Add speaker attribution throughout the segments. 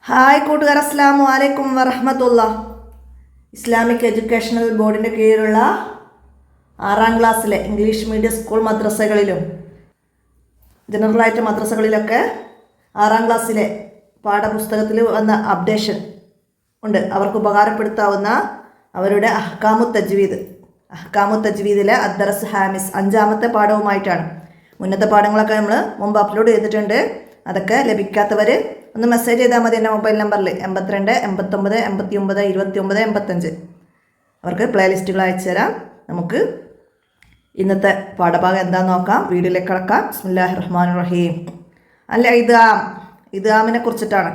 Speaker 1: Hi കൂട്ടുകാർ, അസ്സലാമു അലൈക്കും വറഹ്മത്തുള്ള. ഇസ്ലാമിക് എഡ്യൂക്കേഷണൽ ബോർഡിൻ്റെ കീഴിലുള്ള 6ാം ക്ലാസ്സിലെ ഇംഗ്ലീഷ് മീഡിയം സ്കൂൾ മദ്രസകളിലും ജനറലായിട്ട് മദ്രസകളിലൊക്കെ 6ാം ക്ലാസ്സിലെ പാഠപുസ്തകത്തിൽ വന്ന അപ്ഡേഷൻ ഉണ്ട്. അവർക്ക് ഉപകാരപ്പെടുത്താവുന്ന അവരുടെ അഹ്കാമു തജ്വീദിലെ അദ്ദറസ് ഹാമിസ് 5ാമത്തെ പാഠവുമായിട്ടാണ്. മുന്നത്തെ പാഠങ്ങളൊക്കെ നമ്മൾ മുമ്പ് അപ്ലോഡ് ചെയ്തിട്ടുണ്ട്. അതൊക്കെ ലഭിക്കാത്തവർ ഒന്ന് മെസ്സേജ് ചെയ്താൽ മതി എൻ്റെ മൊബൈൽ നമ്പറിൽ 82 89 89 29 85. അവർക്ക് പ്ലേലിസ്റ്റുകൾ അയച്ചു തരാം. നമുക്ക് ഇന്നത്തെ പാഠഭാഗം എന്താണെന്ന് നോക്കാം. വീഡിയോയിലേക്ക് കിടക്കാം. ബിസ്മില്ലാഹിർ റഹ്മാനിർ റഹീം. അല്ല, ഇദ്ഗാമിനെ കുറിച്ചിട്ടാണ്.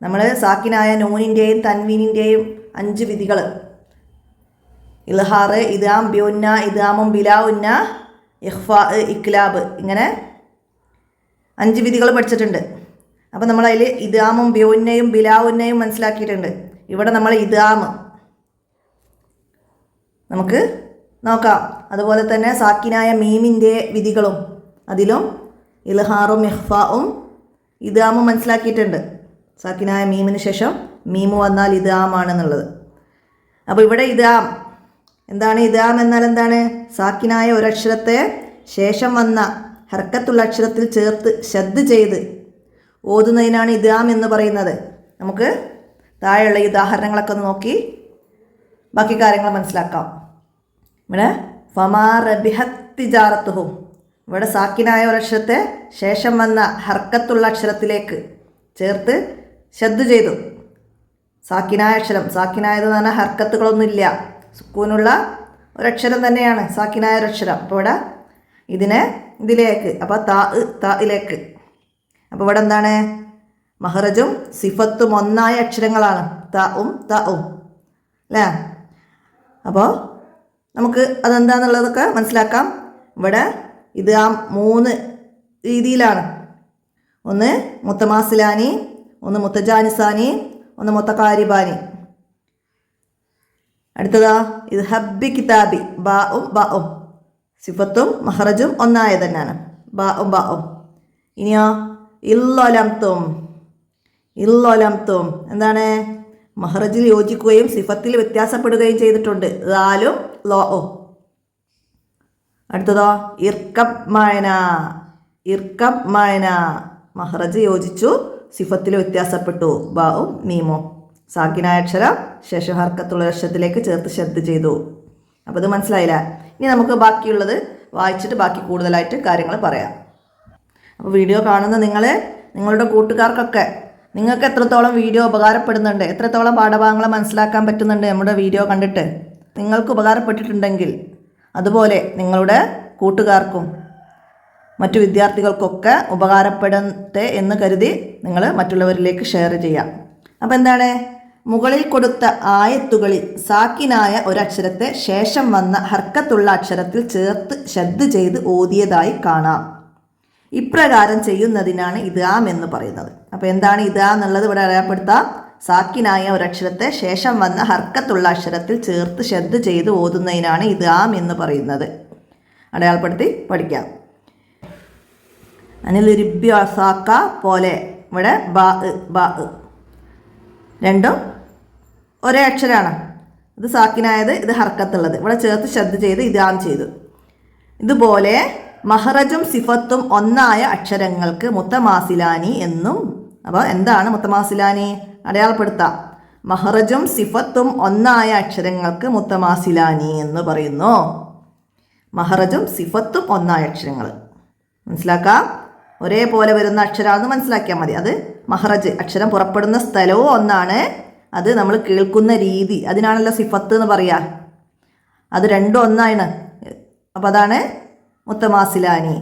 Speaker 1: നമ്മൾ സാക്കിനായ നൂനിൻ്റെയും തൻവീനിൻ്റെയും 5 വിധികൾ, ഇൽഹാർ, ഇദ്ഗാം ബിഉന്ന, ഇദ്ഗാമും ബിലാ ഉന്ന, ഇഖ്ഫാ, ഇഖ്ലാബ്, ഇങ്ങനെ 5 വിധികൾ പഠിച്ചിട്ടുണ്ട്. അപ്പോൾ നമ്മളതിൽ ഇദ്ഗാമും ബിഉന്നയും ബിലാഉന്നയും മനസ്സിലാക്കിയിട്ടുണ്ട്. ഇവിടെ നമ്മൾ ഇദ്ഗാം നമുക്ക് നോക്കാം. അതുപോലെ തന്നെ സാക്കിനായ മീമിൻ്റെ വിധികളും അതിലും ഇൽഹാറും ഇഖ്ഫാഉം ഇദ്ഗാമും മനസ്സിലാക്കിയിട്ടുണ്ട്. സാക്കിനായ മീമിന് ശേഷം മീമു വന്നാൽ ഇദ്ഗാമാണെന്നുള്ളത്. അപ്പോൾ ഇവിടെ ഇദ്ഗാം എന്താണ്? ഇദ്ഗാം എന്നാൽ എന്താണ്? സാക്കിനായ ഒരക്ഷരത്തെ ശേഷം വന്ന ഹർക്കത്തുള്ള അക്ഷരത്തിൽ ചേർത്ത് ശദ്ദ് ചെയ്ത് ഓതുന്നതിനാണ് ഇദ്ഗാം എന്ന് പറയുന്നത്. നമുക്ക് താഴെയുള്ള ഈ ഉദാഹരണങ്ങളൊക്കെ ഒന്ന് നോക്കി ബാക്കി കാര്യങ്ങൾ മനസ്സിലാക്കാം. ഇവിടെ ഫമാ റബിഹത്ത് തിജാറത്തുഹും, ഇവിടെ സാക്കിനായ ഒരക്ഷരത്തെ ശേഷം വന്ന ഹർക്കത്തുള്ള അക്ഷരത്തിലേക്ക് ചേർത്ത് ശദ്ദ് ചെയ്തു. സാക്കിനായ അക്ഷരം, സാക്കിനായത് എന്ന് പറഞ്ഞാൽ ഹർക്കത്തുകളൊന്നുമില്ല, സുക്കൂനുള്ള ഒരക്ഷരം തന്നെയാണ് സാക്കിനായ ഒരക്ഷരം. അപ്പോൾ ഇവിടെ ഇതിലേക്ക്, അപ്പോൾ തായിലേക്ക്. അപ്പോൾ ഇവിടെ എന്താണ്? മഹ്റജും സിഫത്തും ഒന്നായ അക്ഷരങ്ങളാണ് താഉം അല്ലേ? അപ്പോൾ നമുക്ക് അതെന്താണെന്നുള്ളതൊക്കെ മനസ്സിലാക്കാം. ഇവിടെ ഇദ്ഗാം 3 രീതിയിലാണ്. ഒന്ന് മുത്തമാസിലാനി, ഒന്ന് മുത്തജാനിസാനി, ഒന്ന് മുത്തകാരിബാനി. അടുത്തതാ ഇദ്ഹബ്ബി കിതാബി, ബാഉം സിഫത്തും മഹ്റജും ഒന്നായ തന്നെയാണ്, ബാഉം. ഇനിയോ ഇല്ലൊലംതും എന്താണ്? മഹ്റജിൽ യോജിക്കുകയും സിഫത്തിൽ വ്യത്യാസപ്പെടുകയും ചെയ്തിട്ടുണ്ട്, ലാലും ലോഉം. അടുത്തതോ ഇർകബ് മഅന, മഹ്റജ് യോജിച്ചു, സിഫത്തിൽ വ്യത്യാസപ്പെട്ടു, ബാഉം മീമും. സാക്കിനായ അക്ഷരം ശേഷം ഹർക്കത്തുള്ള അക്ഷരത്തിലേക്ക് ചേർത്ത് ശദ്ദ് ചെയ്തു. അപ്പോൾ ഇത് മനസ്സിലായില്ല. ഇനി നമുക്ക് ബാക്കിയുള്ളത് വായിച്ചിട്ട് ബാക്കി കൂടുതലായിട്ട് കാര്യങ്ങൾ പറയാം. അപ്പോൾ വീഡിയോ കാണുന്ന നിങ്ങളുടെ കൂട്ടുകാർക്കൊക്കെ നിങ്ങൾക്ക് എത്രത്തോളം വീഡിയോ ഉപകാരപ്പെടുന്നുണ്ട്, എത്രത്തോളം പാഠഭാഗങ്ങൾ മനസ്സിലാക്കാൻ പറ്റുന്നുണ്ട് നമ്മുടെ വീഡിയോ കണ്ടിട്ട്, നിങ്ങൾക്ക് ഉപകാരപ്പെട്ടിട്ടുണ്ടെങ്കിൽ അതുപോലെ നിങ്ങളുടെ കൂട്ടുകാർക്കും മറ്റു വിദ്യാർത്ഥികൾക്കൊക്കെ ഉപകാരപ്പെടട്ടെ എന്ന് കരുതി നിങ്ങൾ മറ്റുള്ളവരിലേക്ക് ഷെയർ ചെയ്യാം. അപ്പോൾ എന്താണ്? മുകളിൽ കൊടുത്ത ആയത്തുകളിൽ സാക്കിനായ ഒരക്ഷരത്തെ ശേഷം വന്ന ഹർക്കത്തുള്ള അക്ഷരത്തിൽ ചേർത്ത് ശദ്ദ് ചെയ്ത് ഓതിയതായി കാണാം. ഇപ്രകാരം ചെയ്യുന്നതിനാണ് ഇദ്ഗാം എന്ന് പറയുന്നത്. അപ്പോൾ എന്താണ് ഇദ്ഗാം എന്നുള്ളത് ഇവിടെ അറിയപ്പെടുത്താം. സാക്കിനായ ഒരക്ഷരത്തെ ശേഷം വന്ന ഹർക്കത്തുള്ള അക്ഷരത്തിൽ ചേർത്ത് ശദ്ദ് ചെയ്ത് ഓതുന്നതിനാണ് ഇദ്ഗാം എന്ന് പറയുന്നത്. അടയാളപ്പെടുത്തി പഠിക്കാം. അനിൽ ഇരിബി അസാക്ക പോലെ, ഇവിടെ ബാ രണ്ടും ഒരേ അക്ഷരമാണ്. ഇത് സാക്കിനായത്, ഇത് ഹർക്കത്തുള്ളത്. ഇവിടെ ചേർത്ത് ശദ്ദ് ചെയ്ത് ഇദ്ഗാം ചെയ്തു. ഇതുപോലെ മഹ്റജും സിഫത്തും ഒന്നായ അക്ഷരങ്ങൾക്ക് മുത്തമാസിലാനി എന്നും. അപ്പോൾ എന്താണ് മുത്തമാസിലാനി? അടയാളപ്പെടുത്താം. മഹ്റജും സിഫത്തും ഒന്നായ അക്ഷരങ്ങൾക്ക് മുത്തമാസിലാനി എന്ന് പറയുന്നു. മഹ്റജും സിഫത്തും ഒന്നായ അക്ഷരങ്ങൾ മനസ്സിലാക്കാം. ഒരേപോലെ വരുന്ന അക്ഷരമാണെന്ന് മനസ്സിലാക്കിയാൽ മതി. അത് മഹ്റജ്, അക്ഷരം പുറപ്പെടുന്ന സ്ഥലവും ഒന്നാണ്, അത് നമ്മൾ കേൾക്കുന്ന രീതി, അതിനാണല്ലോ സിഫത്ത് എന്ന് പറയുക. അത് രണ്ടും ഒന്നാണ്. അപ്പോൾ അതാണ് മുത്തമാസിലാനി.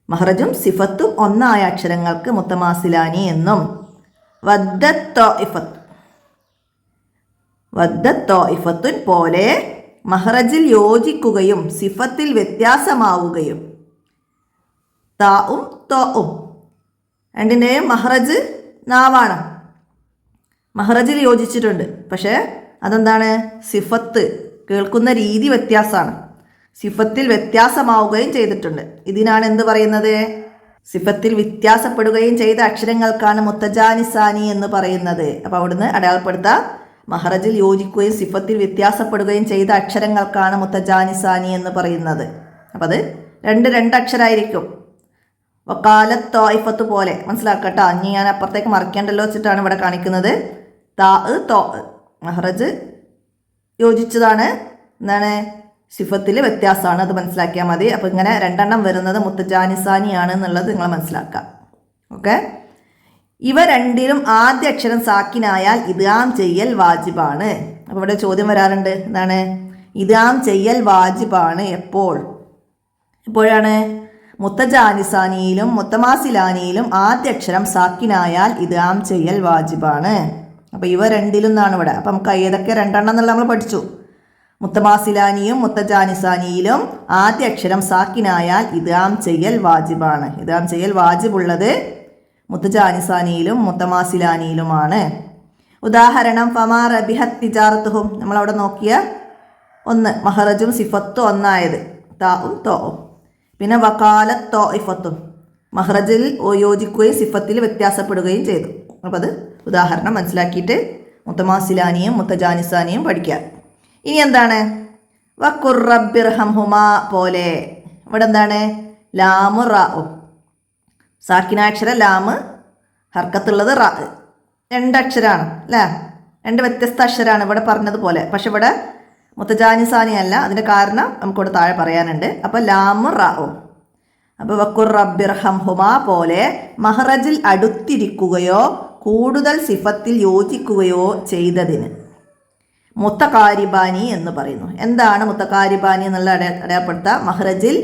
Speaker 1: മഹ്റജും സിഫത്തും ഒന്നായ അക്ഷരങ്ങൾക്ക് മുത്തമാസിലാനി എന്നും. വദ്ദത്തോഇഫത്തുൻ പോലെ മഹ്റജിൽ യോജിക്കുകയും സിഫത്തിൽ വ്യത്യാസമാവുകയും. താഉം തോഉം രണ്ടിൻ്റെയും മഹ്റജ് നാവാണ്, മഹ്റജിൽ യോജിച്ചിട്ടുണ്ട്. പക്ഷേ അതെന്താണ്? സിഫത്ത്, കേൾക്കുന്ന രീതി വ്യത്യാസമാണ്, സിഫത്തിൽ വ്യത്യാസമാവുകയും ചെയ്തിട്ടുണ്ട്. ഇതിനാണ് എന്ത് പറയുന്നത്? സിഫത്തിൽ വ്യത്യാസപ്പെടുകയും ചെയ്ത അക്ഷരങ്ങൾക്കാണ് മുത്തജാനിസാനി എന്ന് പറയുന്നത്. അപ്പോൾ അവിടുന്ന് അടയാളപ്പെടുത്താം. മഹറജിൽ യോജിക്കുകയും സിഫത്തിൽ വ്യത്യാസപ്പെടുകയും ചെയ്ത അക്ഷരങ്ങൾക്കാണ് മുത്തജാനിസാനി എന്ന് പറയുന്നത്. അപ്പം അത് രണ്ട് അക്ഷരമായിരിക്കും. വക്കാലത്ത് തോയിഫത്ത് പോലെ മനസ്സിലാക്കട്ടോ. ഇനി ഞാൻ അപ്പുറത്തേക്ക് മറിക്കേണ്ടല്ലോ വെച്ചിട്ടാണ് ഇവിടെ കാണിക്കുന്നത്. താ തോ മഹറജ് യോജിച്ചതാണ്, എന്താണ് സിഫത്തിൽ വ്യത്യാസമാണ്, അത് മനസ്സിലാക്കിയാൽ മതി. അപ്പോൾ ഇങ്ങനെ രണ്ടെണ്ണം വരുന്നത് മുത്തജാനിസാനിയാണ് എന്നുള്ളത് നിങ്ങൾ മനസ്സിലാക്കാം. ഓക്കെ. ഇവ രണ്ടിലും ആദ്യ അക്ഷരം സാക്കിനായാൽ ഇദ്ഗാം ചെയ്യൽ വാജിബാണ്. അപ്പോൾ ഇവിടെ ചോദ്യം വരാറുണ്ട്, എന്താണ് ഇദ്ഗാം ചെയ്യൽ വാജിബാണ് എപ്പോഴാണ്? മുത്തജാനിസാനിയിലും മുത്തമാസിലാനിയിലും ആദ്യ അക്ഷരം സാക്കിനായാൽ ഇദ്ഗാം ചെയ്യൽ വാജിബാണ്. അപ്പോൾ ഇവ രണ്ടിലും എന്നാണ് ഇവിടെ. അപ്പം നമുക്ക് ഏതൊക്കെ രണ്ടെണ്ണം എന്നുള്ള നമ്മൾ പഠിച്ചു. മുത്തമാസിലാനിയും മുത്തജാനിസാനിയിലും ആദ്യ അക്ഷരം സാക്കിനായാൽ ഇദ്ഗാം ചെയ്യൽ വാജിബാണ്. ഇദ്ഗാം ചെയ്യൽ വാജിബുള്ളത് മുത്തജാനിസാനിയിലും മുത്തമാസിലാനിയിലുമാണ്. ഉദാഹരണം ഫമാ റബിഹത് തിജാറത്തുഹും. നമ്മളവിടെ നോക്കിയ ഒന്ന് മഹറജും സിഫത്തും ഒന്നായത് താവും തോവും. പിന്നെ വക്കാലത്ത് തോയിഫത്തും മഹറജിൽ യോജിക്കുകയും സിഫത്തിൽ വ്യത്യാസപ്പെടുകയും ചെയ്തു. അപ്പോൾ അത് ഉദാഹരണം മനസ്സിലാക്കിയിട്ട് മുത്തമാസിലാനിയും മുത്തജാനിസാനിയും പഠിക്കുക. ഇനി എന്താണ്? വഖുർ റബ്ബിർഹംഹുമാ പോലെ. ഇവിടെ എന്താണ്? ലാമു റാഉം. സാക്കിനാക്ഷര ലാമ്, ഹർക്കത്തുള്ളത് റാ. രണ്ടക്ഷരമാണ് അല്ലേ? രണ്ട് വ്യത്യസ്ത അക്ഷരമാണ് ഇവിടെ പറഞ്ഞതുപോലെ. പക്ഷെ ഇവിടെ മുത്തജാനിസാനി അല്ല. അതിൻ്റെ കാരണം നമുക്കിവിടെ താഴെ പറയാനുണ്ട്. അപ്പോൾ ലാമു റാഉം. അപ്പോൾ വഖുർ റബ്ബിർഹംഹുമാ പോലെ മഹ്റജിൽ അടുത്തിരിക്കുകയോ കൂടുതൽ സിഫത്തിൽ യോജിക്കുകയോ ചെയ്തതിന് മുത്തകാരിബാനി എന്ന് പറയുന്നു. എന്താണ് മുത്തകാരിബാനി എന്നുള്ള അടയാളപ്പെടുത്താം. മഹ്റജിൽ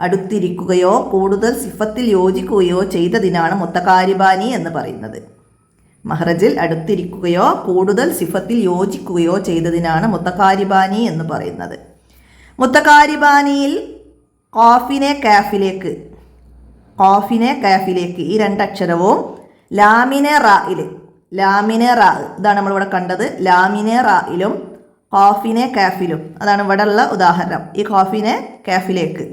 Speaker 1: അടുത്തിരിക്കുകയോ കൂടുതൽ സിഫത്തിൽ യോജിക്കുകയോ ചെയ്തതിനാണ് മുത്തകാരിബാനി എന്ന് പറയുന്നത്. മഹ്റജിൽ അടുത്തിരിക്കുകയോ കൂടുതൽ സിഫത്തിൽ യോജിക്കുകയോ ചെയ്തതിനാണ് മുത്തകാരിബാനി എന്ന് പറയുന്നത്. മുത്തകാരിബാനിയിൽ ഖാഫിനെ കാഫിലേക്ക് ഈ രണ്ടക്ഷരവും ലാമിനെ റാ ഇതാണ് നമ്മളിവിടെ കണ്ടത്. ലാമിനെ റായിലും ഖാഫിനെ കാഫിലും അതാണ് ഇവിടെ ഉള്ള ഉദാഹരണം. ഈ ഖാഫിനെ കാഫിലേക്ക്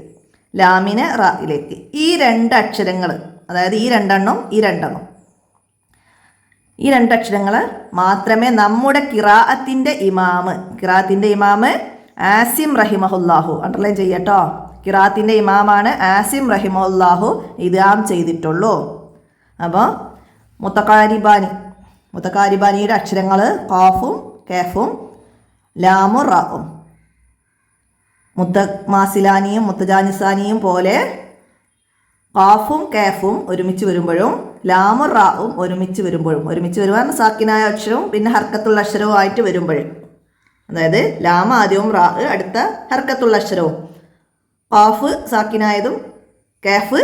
Speaker 1: ലാമിനെ റായിലേക്ക് ഈ രണ്ടക്ഷരങ്ങൾ, അതായത് ഈ രണ്ടക്ഷരങ്ങൾ മാത്രമേ നമ്മുടെ ഖിറാഅത്തിൻ്റെ ഇമാമ് ആസിം റഹിമഹുല്ലാഹു, അണ്ടർലൈൻ ചെയ്യട്ടോ, ഖിറാഅത്തിൻ്റെ ഇമാമാണ് ആസിം റഹിമഹുല്ലാഹു ഇദ്ഗാം ചെയ്തിട്ടുള്ളൂ. അപ്പോൾ മുത്തകാരിബാനിയുടെ അക്ഷരങ്ങൾ ഖാഫും കാഫും ലാമും റാവും. മുത്തമാസിലാനിയും മുത്തജാനിസാനിയും പോലെ ഖാഫും കാഫും ഒരുമിച്ച് വരുമ്പോഴും ലാമും റാവും ഒരുമിച്ച് വരുവാൻ സാക്കിനായ അക്ഷരവും പിന്നെ ഹർക്കത്തുള്ള അക്ഷരവും ആയിട്ട് വരുമ്പോഴും, അതായത് ലാമ ആദ്യവും റാ അടുത്ത ഹർക്കത്തുള്ള അക്ഷരവും, ഖാഫ് സാക്കിനായതും കാഫ്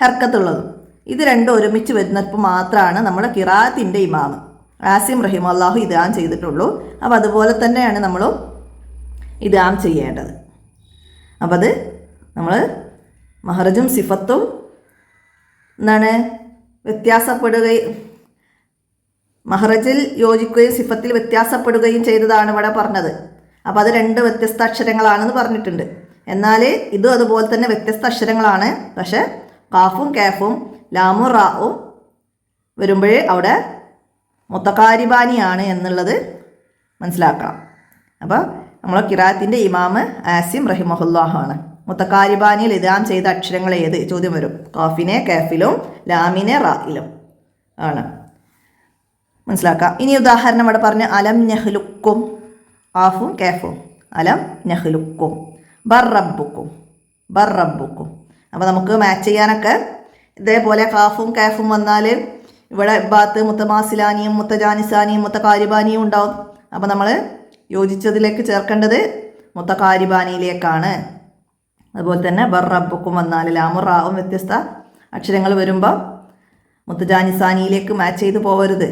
Speaker 1: ഹർക്കത്തുള്ളതും, ഇത് രണ്ടും ഒരുമിച്ച് വരുന്നപ്പോൾ മാത്രമാണ് നമ്മുടെ ഖിറാഅത്തിൻ്റെ ഇമാമ് ആസിം റഹിമഹുല്ലാഹു ഇദ്ഗാം ചെയ്തിട്ടുള്ളൂ. അപ്പോൾ അതുപോലെ തന്നെയാണ് നമ്മളും ഇദ്ഗാം ചെയ്യേണ്ടത്. അപ്പോൾ അത് നമ്മൾ മഹ്റജും സിഫത്തും എന്താണ് വ്യത്യാസപ്പെടുകയും മഹ്റജിൽ യോജിക്കുകയും സിഫത്തിൽ വ്യത്യാസപ്പെടുകയും ചെയ്തതാണ് ഇവിടെ പറഞ്ഞത്. അപ്പോൾ അത് രണ്ട് വ്യത്യസ്ത അക്ഷരങ്ങളാണെന്ന് പറഞ്ഞിട്ടുണ്ട്. എന്നാൽ ഇതും അതുപോലെ തന്നെ വ്യത്യസ്ത അക്ഷരങ്ങളാണ്. പക്ഷേ ഖാഫും കാഫും ലാമും റാവും വരുമ്പോഴേ അവിടെ മുത്തകാരിബാനിയാണ് എന്നുള്ളത് മനസ്സിലാക്കണം. അപ്പോൾ നമ്മളെ ഖിറാഅത്തിൻ്റെ ഇമാമ് ആസിം റഹിമഹുല്ലാഹു ആണ്. മുത്തകാരിബാനിയിൽ ഇദ്ഗാം ചെയ്ത അക്ഷരങ്ങൾ ഏത് ചോദ്യം വരും. ഖാഫിനെ കാഫിലും ലാമിനെ റായിലും ആണ്. മനസ്സിലാക്കാം. ഇനി ഉദാഹരണം ഇവിടെ പറഞ്ഞ് അലം നഹ്ലുക്കും, ഖാഫും കാഫും, അലം നഹ്ലുക്കും, ബർറബ്ബുക്കും. അപ്പോൾ നമുക്ക് മാച്ച് ചെയ്യാനൊക്കെ ഇതേപോലെ ഖാഫും കാഫും വന്നാൽ ഇവിടെ ബാത്ത് മുത്തമാസിലാനിയും മുത്തജാനിസാനിയും മുത്തകാരിബാനിയും ഉണ്ടാവും. അപ്പോൾ നമ്മൾ യോജിച്ചതിലേക്ക് ചേർക്കേണ്ടത് മുത്തകാരിബാനിയിലേക്കാണ്. അതുപോലെ തന്നെ ബർറബ്ബുക്കും വന്നാൽ ലാമും റാവും വ്യത്യസ്ത അക്ഷരങ്ങൾ വരുമ്പോൾ മുത്തജാനിസാനിയിലേക്ക് മാച്ച് ചെയ്ത് പോകരുത്.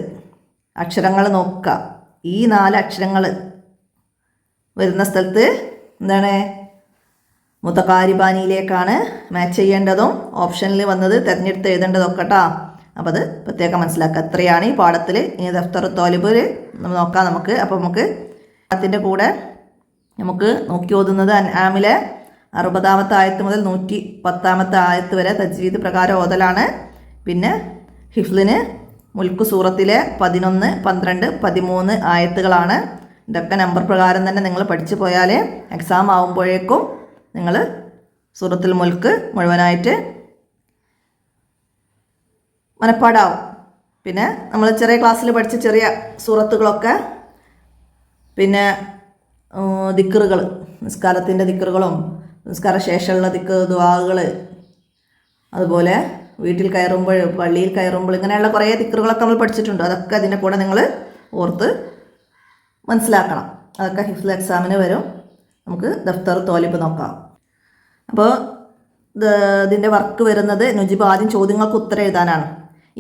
Speaker 1: അക്ഷരങ്ങൾ നോക്കുക. ഈ 4 അക്ഷരങ്ങൾ വരുന്ന സ്ഥലത്ത് എന്താണ് മുത്തകാരിബാനിയിലേക്കാണ് മാച്ച് ചെയ്യേണ്ടതും ഓപ്ഷനിൽ വന്നത് തിരഞ്ഞെടുത്ത് എഴുതേണ്ടതൊക്കെ കേട്ടോ. അപ്പോൾ അത് പ്രത്യേകം മനസ്സിലാക്കുക. എത്രയാണ് ഈ പാഠത്തിൽ. ഇനി ദഫ്തർ തോലിബിൽ നോക്കാം നമുക്ക്. അപ്പോൾ നമുക്ക് അതിൻ്റെ കൂടെ നമുക്ക് നോക്കി ഓതുന്നത് അൻആമിലെ 60-ാമത്തെ ആയത്ത് മുതൽ 110-ാമത്തെ ആയത്ത് വരെ തജ്വീദ് പ്രകാരം ഓതലാണ്. പിന്നെ ഹിഫ്ലിന് മുൽക്ക് സൂറത്തിലെ 11, 12, 13 ആയത്തുകളാണ്. ഇതൊക്കെ നമ്പർ പ്രകാരം തന്നെ നിങ്ങൾ പഠിച്ചു പോയാൽ എക്സാം ആകുമ്പോഴേക്കും നിങ്ങൾ സൂറത്തുൽ മുൽക്ക് മുഴുവനായിട്ട് മനപ്പാടാവും. പിന്നെ നമ്മൾ ചെറിയ ക്ലാസ്സിൽ പഠിച്ച ചെറിയ സൂറത്തുകളൊക്കെ, പിന്നെ ദിക്റുകൾ, നിസ്കാരത്തിൻ്റെ ദിക്റുകളും നിസ്കാര ശേഷമുള്ള ദുആകൾ, അതുപോലെ വീട്ടിൽ കയറുമ്പോൾ, പള്ളിയിൽ കയറുമ്പോൾ, ഇങ്ങനെയുള്ള കുറേ ദിക്റുകളൊക്കെ നമ്മൾ പഠിച്ചിട്ടുണ്ട്. അതൊക്കെ അതിൻ്റെ കൂടെ നിങ്ങൾ ഓർത്ത് മനസ്സിലാക്കണം. അതൊക്കെ ഹിഫ്ൽ എക്സാമിന് വരും. നമുക്ക് ദഫ്തർ തോലിബ് നോക്കാം. അപ്പോൾ ഇതിൻ്റെ വർക്ക് വരുന്നത് നുജിബ് ആദ്യം ചോദ്യങ്ങൾക്ക് ഉത്തരം എഴുതാനാണ്.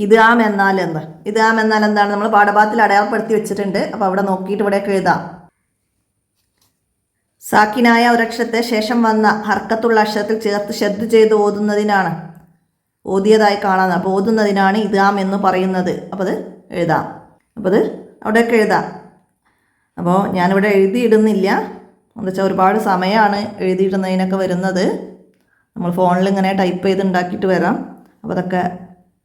Speaker 1: ഇദ്ഗാം എന്നാൽ എന്ത്? ഇദ്ഗാം എന്നാൽ എന്താണ്? നമ്മൾ പാഠഭാഗത്തിൽ അടയാളപ്പെടുത്തി വെച്ചിട്ടുണ്ട്. അപ്പോൾ അവിടെ നോക്കിയിട്ട് ഇവിടെയൊക്കെ എഴുതാം. സാക്കിനായ ഒരക്ഷരത്തെ ശേഷം വന്ന ഹർക്കത്തുള്ള അക്ഷരത്തിൽ ചേർത്ത് ശ്രദ്ധ ചെയ്ത് ഓതുന്നതിനാണ്, ഓതിയതായി കാണാൻ, അപ്പോൾ ഓതുന്നതിനാണ് ഇദ്ഗാം എന്ന് പറയുന്നത്. അപ്പോൾ അത് എഴുതാം. അപ്പോൾ അത് അവിടെയൊക്കെ എഴുതാം. അപ്പോൾ ഞാനിവിടെ എഴുതിയിടുന്നില്ല. എന്താ വെച്ചാൽ ഒരുപാട് സമയമാണ് എഴുതിയിടുന്നതിനൊക്കെ വരുന്നത്. നമ്മൾ ഫോണിൽ ഇങ്ങനെ ടൈപ്പ് ചെയ്ത് ഉണ്ടാക്കിയിട്ട് വരാം. അപ്പോൾ അതൊക്കെ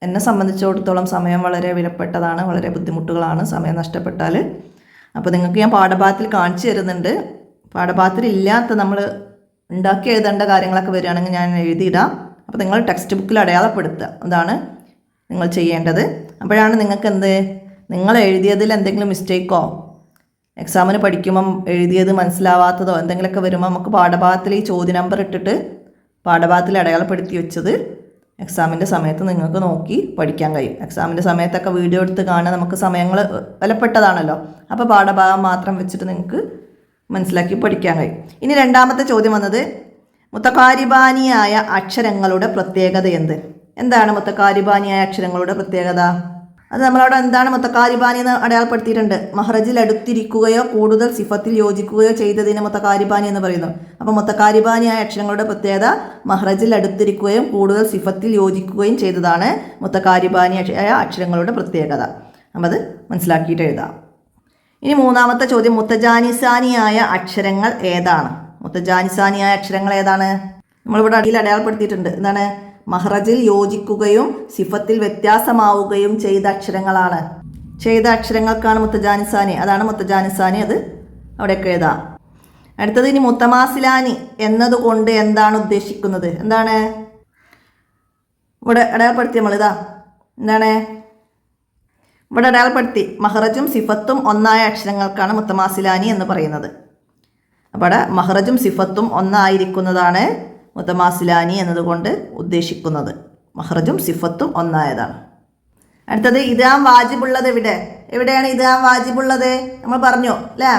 Speaker 1: എന്നെ സംബന്ധിച്ചിടത്തോളം സമയം വളരെ വിലപ്പെട്ടതാണ്, വളരെ ബുദ്ധിമുട്ടുകളാണ് സമയം നഷ്ടപ്പെട്ടാൽ. അപ്പോൾ നിങ്ങൾക്ക് ഞാൻ പാഠഭാഗത്തിൽ കാണിച്ചു തരുന്നുണ്ട്. പാഠഭാഗത്തിൽ ഇല്ലാത്ത നമ്മൾ ഉണ്ടാക്കി എഴുതേണ്ട കാര്യങ്ങളൊക്കെ വരികയാണെങ്കിൽ ഞാൻ എഴുതിയിടാം. അപ്പോൾ നിങ്ങൾ ടെക്സ്റ്റ് ബുക്കിൽ അടയാളപ്പെടുത്തുക, അതാണ് നിങ്ങൾ ചെയ്യേണ്ടത്. അപ്പോഴാണ് നിങ്ങൾക്ക് നിങ്ങൾ എഴുതിയതിൽ എന്തെങ്കിലും മിസ്റ്റേക്കോ എക്സാമിന് പഠിക്കുമ്പം എഴുതിയത് മനസ്സിലാവാത്തതോ എന്തെങ്കിലുമൊക്കെ വരുമ്പോൾ നമുക്ക് പാഠഭാഗത്തിൽ ഈ ചോദ്യ നമ്പർ ഇട്ടിട്ട് പാഠഭാഗത്തിൽ അടയാളപ്പെടുത്തി വെച്ചത് എക്സാമിൻ്റെ സമയത്ത് നിങ്ങൾക്ക് നോക്കി പഠിക്കാൻ കഴിയും. എക്സാമിൻ്റെ സമയത്തൊക്കെ വീഡിയോ എടുത്ത് കാണാൻ നമുക്ക് സമയങ്ങൾ വിലപ്പെട്ടതാണല്ലോ. അപ്പോൾ പാഠഭാഗം മാത്രം വെച്ചിട്ട് നിങ്ങൾക്ക് മനസ്സിലാക്കി പഠിക്കാൻ കഴിയും. ഇനി രണ്ടാമത്തെ ചോദ്യം വന്നത് മുത്തകാരിബാനിയായ അക്ഷരങ്ങളുടെ പ്രത്യേകത എന്ത്? എന്താണ് മുത്തകാരിബാനിയായ അക്ഷരങ്ങളുടെ പ്രത്യേകത? അത് നമ്മളവിടെ എന്താണ് മുത്തകാരിബാനി എന്ന് അടയാളപ്പെടുത്തിയിട്ടുണ്ട്. മഹ്റജിൽ അടുത്തിരിക്കുകയോ കൂടുതൽ സിഫത്തിൽ യോജിക്കുകയോ ചെയ്തതിന് മുത്തകാരിബാനി എന്ന് പറയുന്നു. അപ്പോൾ മുത്തകാരിബാനിയായ അക്ഷരങ്ങളുടെ പ്രത്യേകത മഹ്റജിൽ അടുത്തിരിക്കുകയും കൂടുതൽ സിഫത്തിൽ യോജിക്കുകയും ചെയ്തതാണ് മുത്തകാരിബാനിയായ അക്ഷരങ്ങളുടെ പ്രത്യേകത. അപ്പം അത് മനസ്സിലാക്കിയിട്ട് എഴുതാം. ഇനി മൂന്നാമത്തെ ചോദ്യം, മുത്തജാനിസാനിയായ അക്ഷരങ്ങൾ ഏതാണ്? മുത്തജാനിസാനിയായ അക്ഷരങ്ങൾ ഏതാണ്? നമ്മളിവിടെ അടിയിൽ അടയാളപ്പെടുത്തിയിട്ടുണ്ട്. എന്താണ്? മഹ്റജിൽ യോജിക്കുകയും സിഫത്തിൽ വ്യത്യാസമാവുകയും ചെയ്ത അക്ഷരങ്ങളാണ്. ചെയ്ത അക്ഷരങ്ങൾക്കാണ് മുത്തജാനിസാനി. അതാണ് മുത്തജാനിസാനി. അത് അവിടെയൊക്കെ എഴുതാം. അടുത്തത് ഇനി മുത്തമാസിലാനി എന്നതുകൊണ്ട് എന്താണ് ഉദ്ദേശിക്കുന്നത്? എന്താണ് ഇവിടെ അടയാളപ്പെടുത്തി നമ്മളിതാ? എന്താണ് ഇവിടെ അടയാളപ്പെടുത്തി? മഹ്റജും സിഫത്തും ഒന്നായ അക്ഷരങ്ങൾക്കാണ് മുത്തമാസിലാനി എന്ന് പറയുന്നത്. അപ്പോൾ മഹ്റജും സിഫത്തും ഒന്നായിരിക്കുന്നതാണ് മുത്തമാസിലാനി എന്നതുകൊണ്ട് ഉദ്ദേശിക്കുന്നത്. മഹ്റജും സിഫത്തും ഒന്നായതാണ്. അടുത്തത് ഇദ്ഗാം വാജിബുള്ളത് എവിടെയാണ് ഇദ്ഗാം വാജിബുള്ളത്? നമ്മൾ പറഞ്ഞു അല്ലേ?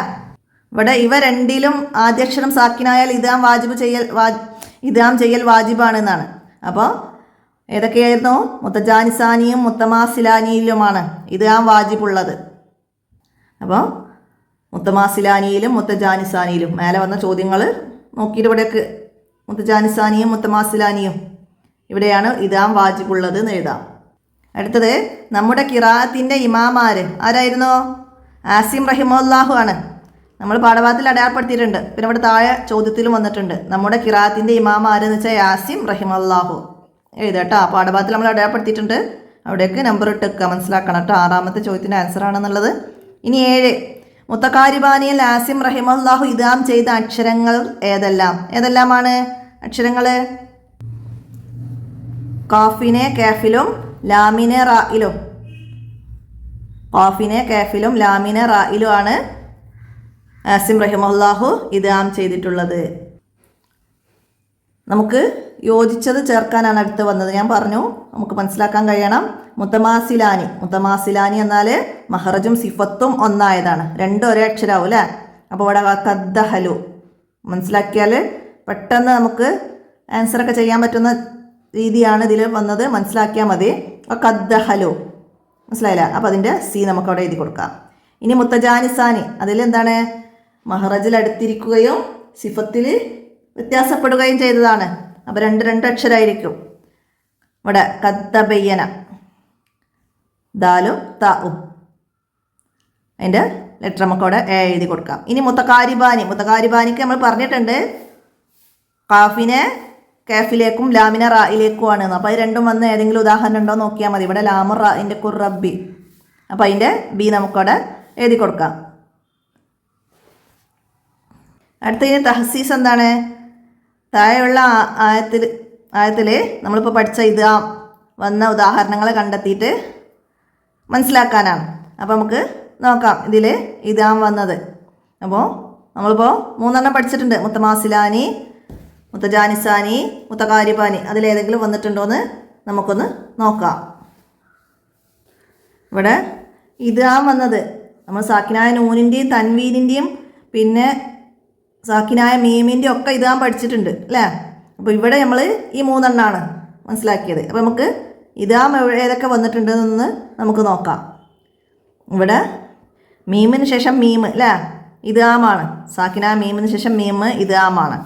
Speaker 1: ഇവിടെ ഇവ രണ്ടിലും ആദ്യാക്ഷരം സാക്കിനായാൽ ഇദ്ഗാം ചെയ്യൽ വാജിബാണെന്നാണ്. അപ്പോൾ ഏതൊക്കെയായിരുന്നു? മുത്തജാനിസാനിയും മുത്തമാസിലാനിയിലുമാണ് ഇദ്ഗാം വാജിബുള്ളത്. അപ്പോൾ മുത്തമാസിലാനിയിലും മുത്തജാനിസാനിയിലും മേലെ വന്ന ചോദ്യങ്ങൾ നോക്കിയിട്ട് ഇവിടെയൊക്കെ മുത്തജാനിസാനിയും മുത്തമാസിലാനിയും ഇവിടെയാണ് ഇദ്ഗാം വാജിബുള്ളത് എന്ന് എഴുതാം. അടുത്തത് നമ്മുടെ ഖിറാഅത്തിൻ്റെ ഇമാമാര് ആരായിരുന്നു? ആസിം റഹിമഹുല്ലാഹു ആണ്. നമ്മൾ പാഠഭാഗത്തിൽ അടയാളപ്പെടുത്തിയിട്ടുണ്ട്. പിന്നെ ഇവിടെ താഴെ ചോദ്യത്തിലും വന്നിട്ടുണ്ട്. നമ്മുടെ ഖിറാഅത്തിൻ്റെ ഇമാമാരെന്ന് വെച്ചാൽ ആസിം റഹിമഹുല്ലാഹു എഴുതട്ടോ. പാഠഭാഗത്തിൽ നമ്മൾ അടയാളപ്പെടുത്തിയിട്ടുണ്ട്. അവിടേക്ക് നമ്പർ ഇട്ട് വെക്കുക, മനസ്സിലാക്കണം കേട്ടോ. ആറാമത്തെ ചോദ്യത്തിൻ്റെ ആൻസർ ആണെന്നുള്ളത്. ഇനി 7, മുത്തകാരിബാനിയിൽ ആസിം റഹിമഹുല്ലാഹു ഇദ്ഗാം ചെയ്ത അക്ഷരങ്ങൾ ഏതെല്ലാമാണ് അക്ഷരങ്ങൾ? ഖാഫിനെ കാഫിലും ലാമിനെ റായിലും. ഖാഫിനെ കാഫിലും ലാമിനെ റായിലും ആണ് ആസിം റഹിമഹുല്ലാഹു ഇദ്ഗാം ചെയ്തിട്ടുള്ളത്. നമുക്ക് യോജിച്ചത് ചേർക്കാനാണ് അടുത്ത് വന്നത്. ഞാൻ പറഞ്ഞു നമുക്ക് മനസ്സിലാക്കാൻ കഴിയണം. മുത്തമാസിലാനി എന്നാൽ മഹ്റജും സിഫത്തും ഒന്നായതാണ്. രണ്ടും ഒരേ അക്ഷരാവും അല്ലേ? അപ്പോൾ ഇവിടെ കദ്ദഹലു മനസ്സിലാക്കിയാൽ പെട്ടെന്ന് നമുക്ക് ആൻസറൊക്കെ ചെയ്യാൻ പറ്റുന്ന രീതിയാണ് ഇതിൽ വന്നത്. മനസ്സിലാക്കിയാൽ മതി. കദ്ദഹലു മനസ്സിലായില്ല? അപ്പോൾ അതിൻ്റെ സി നമുക്ക് അവിടെ എഴുതി കൊടുക്കാം. ഇനി മുത്തജാനിസാനി അതിലെന്താണ്? മഹ്റജിൽ അടുത്തിരിക്കുകയും സിഫത്തിൽ വ്യത്യാസപ്പെടുകയും ചെയ്തതാണ്. അപ്പോൾ രണ്ട് അക്ഷരമായിരിക്കും. ഇവിടെ കദ്ദബയ്യന ദാലും താവും അതിൻ്റെ ലെറ്റർ നമുക്ക് അവിടെ എഴുതി കൊടുക്കാം. ഇനി മുത്തകാരിബാനിക്ക് നമ്മൾ പറഞ്ഞിട്ടുണ്ട് കാഫിനെ കാഫിലേക്കും ലാമിനെ റായിലേക്കുമാണ്. അപ്പോൾ അത് രണ്ടും വന്ന് ഏതെങ്കിലും ഉദാഹരണം ഉണ്ടോ നോക്കിയാൽ മതി. ഇവിടെ ലാമു റായിൻ്റെ കുർറബി. അപ്പോൾ അതിൻ്റെ ബി നമുക്കവിടെ എഴുതി കൊടുക്കാം. അടുത്തതിന് തഹസീസ് എന്താണ്? താഴെയുള്ള ആയത്തിൽ നമ്മളിപ്പോൾ പഠിച്ച ഇദാം വന്ന ഉദാഹരണങ്ങൾ കണ്ടെത്തിയിട്ട് മനസ്സിലാക്കാനാണ്. അപ്പോൾ നമുക്ക് നോക്കാം ഇതിൽ ഇദാം വന്നത്. അപ്പോൾ നമ്മളിപ്പോൾ 3 പഠിച്ചിട്ടുണ്ട്. മുത്തമാസിലാനി, മുത്തജാനിസാനി, മുത്തകാരിബാനി. അതിലേതെങ്കിലും വന്നിട്ടുണ്ടോയെന്ന് നമുക്കൊന്ന് നോക്കാം. ഇവിടെ ഇദാം വന്നത് നമ്മൾ സാക്കിനായ നൂനിൻ്റെയും തൻവീനിൻ്റെയും പിന്നെ സാക്കിനായ മീമിൻ്റെയും ഒക്കെ ഇദാം പഠിച്ചിട്ടുണ്ട് അല്ലേ? അപ്പോൾ ഇവിടെ നമ്മൾ ഈ 3 മനസ്സിലാക്കിയത്. അപ്പോൾ നമുക്ക് ഇദാം ഏതൊക്കെ വന്നിട്ടുണ്ടെന്ന് നമുക്ക് നോക്കാം. ഇവിടെ മീമിന് ശേഷം മീം അല്ലേ? ഇദാമാണ്. സാക്കിനായ മീമിന് ശേഷം മീം ഇദാമാണ്.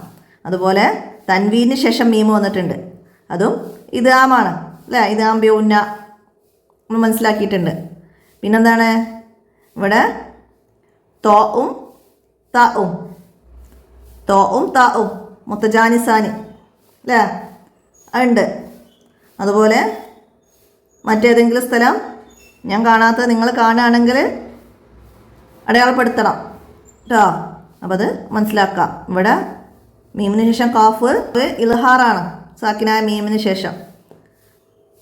Speaker 1: അതുപോലെ തൻവീന് ശേഷം മീം വന്നിട്ടുണ്ട്, അതും ഇദാമാണ് അല്ലേ? ഇദാം ബിഉന്ന നമ്മൾ മനസ്സിലാക്കിയിട്ടുണ്ട്. പിന്നെന്താണ് ഇവിടെ തോഉം താഉം, തോഉം താഉം മുത്തജാനിസാനി അല്ലേ? അതുണ്ട്. അതുപോലെ മറ്റേതെങ്കിലും സ്ഥലം ഞാൻ കാണാത്തത് നിങ്ങൾ കാണുകയാണെങ്കിൽ അടയാളപ്പെടുത്തണം കേട്ടോ. അപ്പോൾ അത് മനസ്സിലാക്കാം. ഇവിടെ മീമിന് ശേഷം കാഫ് ഇൽഹാറാണ്, സാക്കിനായ മീമിന് ശേഷം.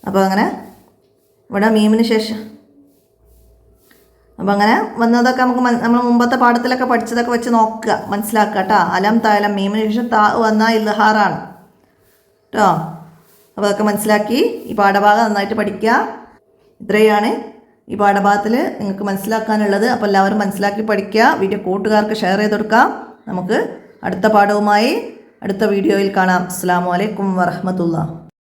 Speaker 1: അപ്പോൾ അങ്ങനെ ഇവിടെ മീമിന് ശേഷം അപ്പോൾ അങ്ങനെ വന്നതൊക്കെ നമുക്ക് നമ്മൾ മുമ്പത്തെ പാഠത്തിലൊക്കെ പഠിച്ചതൊക്കെ വെച്ച് നോക്കുക, മനസ്സിലാക്കുക കേട്ടോ. അലം താലം മീമിന് ശേഷം താ വന്ന ഇൽഹാറാണ് കേട്ടോ. അപ്പോൾ അതൊക്കെ മനസ്സിലാക്കി ഈ പാഠഭാഗം നന്നായിട്ട് പഠിക്കുക. ഇത്രയാണ് ഈ പാഠഭാഗത്തിൽ നിങ്ങൾക്ക് മനസ്സിലാക്കാനുള്ളത്. അപ്പോൾ എല്ലാവരും മനസ്സിലാക്കി പഠിക്കുക. വീഡിയോ കൂട്ടുകാർക്ക് ഷെയർ ചെയ്ത് കൊടുക്കാം. നമുക്ക് അടുത്ത പാഠവുമായി അടുത്ത വീഡിയോയിൽ കാണാം. അസ്സലാമു അലൈക്കും വറഹ്മത്തുള്ളാഹി.